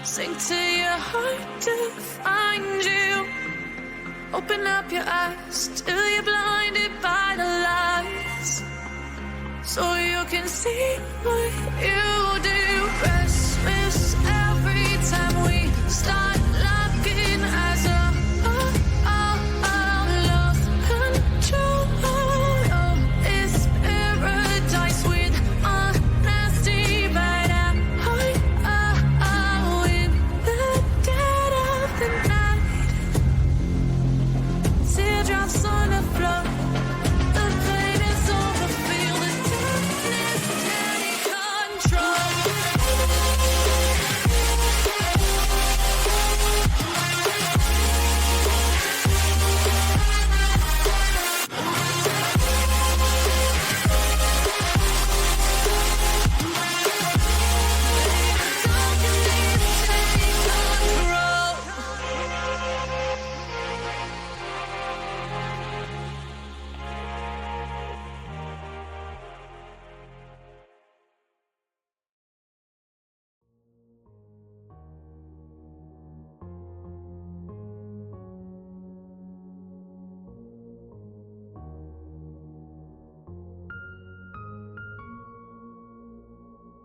Sink to your heart to find you. Open up your eyes till you're blinded by the lights, so you can see what you do. Restless every time we start locking eyes up. Love control. Oh, it's paradise with a nasty bite at heart. In the dead of the night, teardrops on the floor. The pain is over. Feel the darkness take control.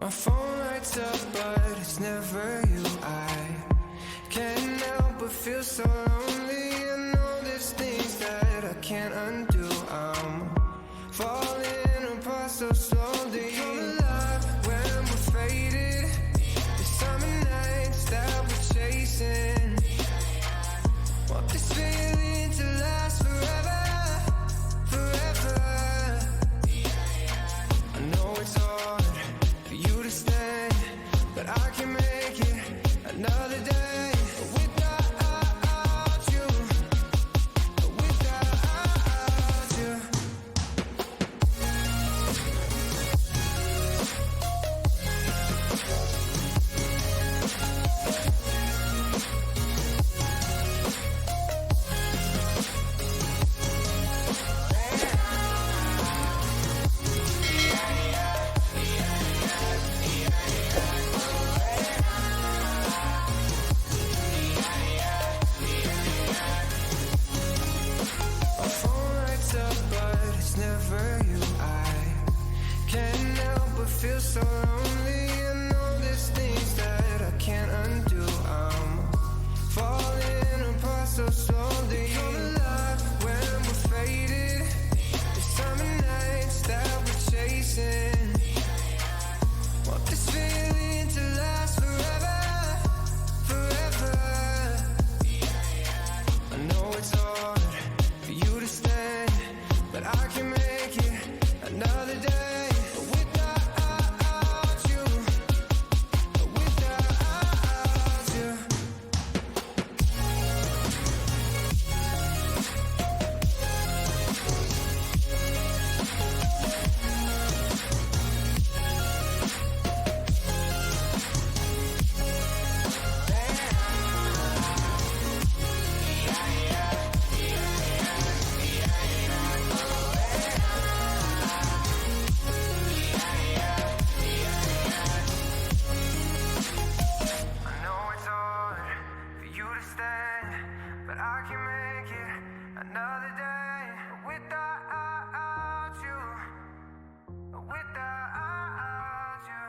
My phone lights up, but it's never you. I can't help but feel so lonely. I know there's things that I can't undo. I'm falling apart so slowly. Come alive when we're faded. The summer nights that we're chasing. Want this feeling to last forever, forever. I know it's hard for you to stand, but I can make it another day without you, without you. My phone lights up, but it's never you. I can't help but feel so lonely. I know there's things that I can't undo. I'm falling apart so slowly. Come alive when we're faded. The summer nights that we're chasing. Want this feeling to last forever, forever. I know it's hard for you to stand, but I can make it another day without you, without you. I know it's hard for you to stand, but I can make it another day without you, without you.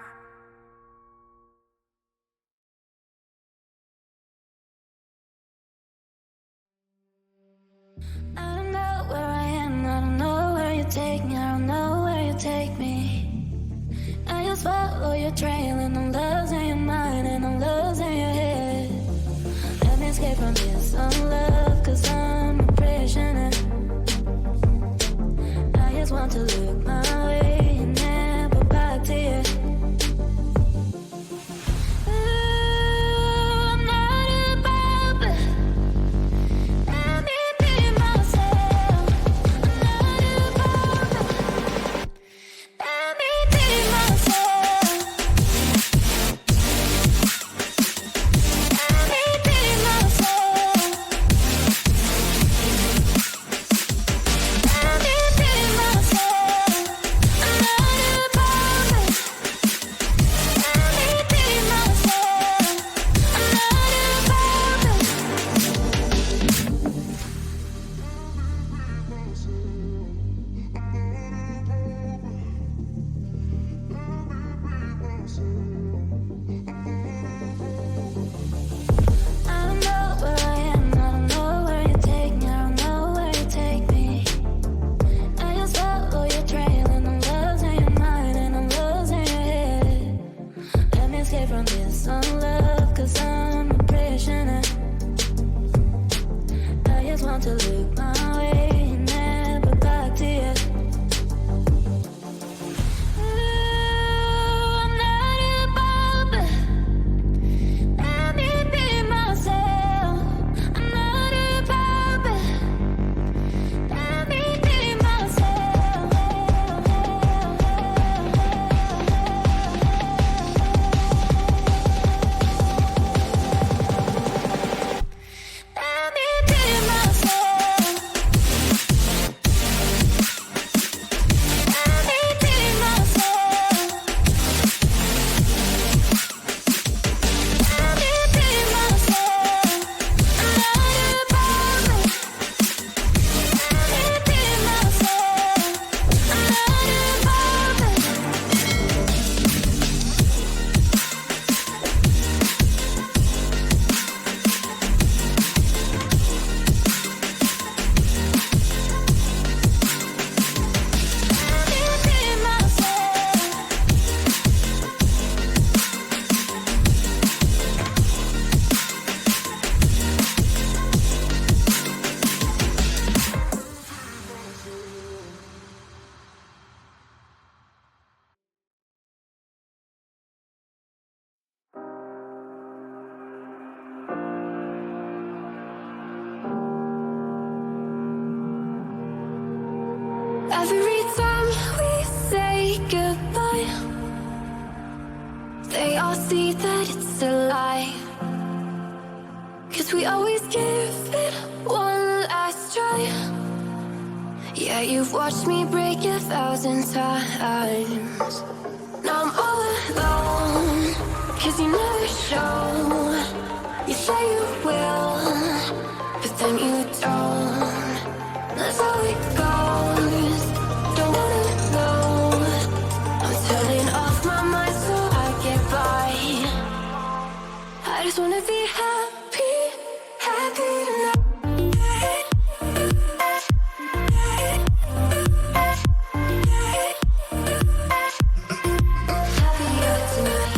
I don't know where I am, I don't know where you take me, I don't know where you take me. I just follow your trail and I'm losing your mind and I'm losing your head. Let me escape from this love, cause I'm a prisoner. I just want to look my way and never back to you. I'm not above, but let me be myself. I'm not above, let me be myself. they all see that it's a lie. 'Cause we always give it one last try. Yeah, you've watched me break 1,000 times. Now I'm all alone, 'cause you never show. You say you will, but then you don't. That's how it goes. Don't wanna know. I'm turning off my mind so I get by. I just wanna be happy, happy tonight. Happier tonight.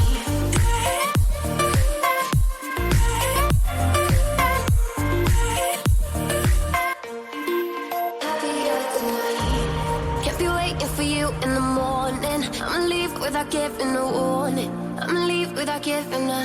Happier tonight. Can't be waiting for you in the morning. I'ma leave without giving a warning. I'ma leave without giving a